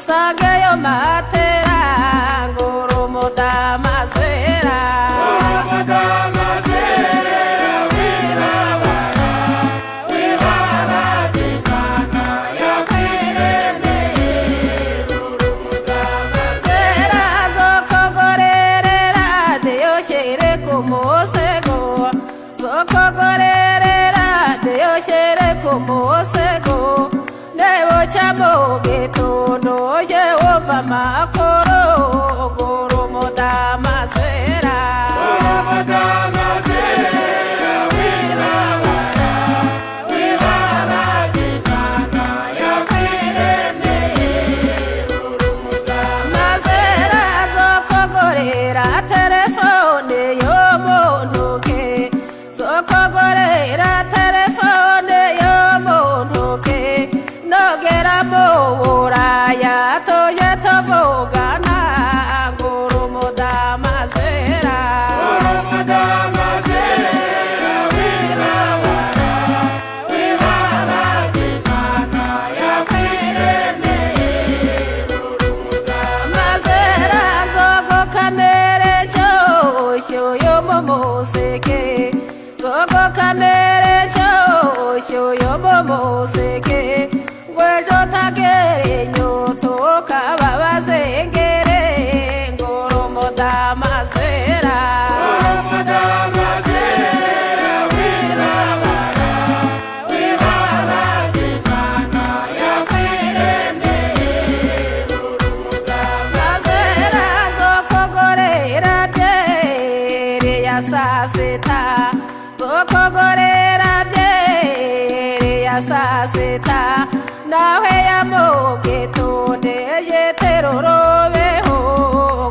usangeyo matera ngurumudamasera Mosego nebo chamo getondo Jehova makoro ngurumudamasera masera zokogorera telefone y'omuntu ke zokogorera telefone y'omuntu ke nogera mu buraya toje tovugana ngurumudamasera masera zogo kamere chosho yomomuseke zogo kamere chosho yomomuseke ngwejo tagere nyoto kababazengere ngurumudamasera masera zokogorera byere ya saseta zokogorera byere ya saseta nawe yamugetonde yeterorobeho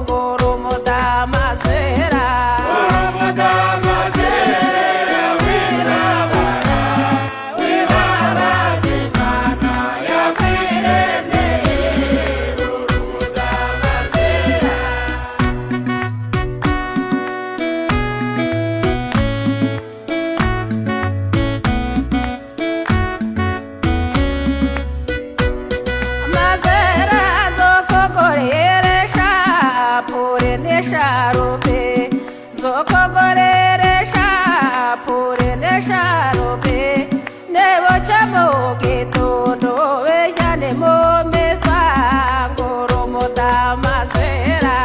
ngurumudamasera sharope zokogorere shapure ne sharope nebo chamo getondo wejane momesa ngurumudamasera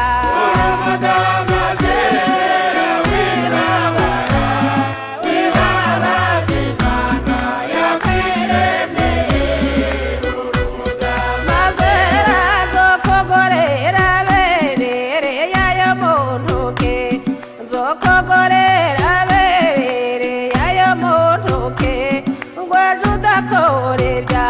masera zokogorera bebere yayo muntu ke zokogorera bebere yayo muntu ke ngwajudakore bya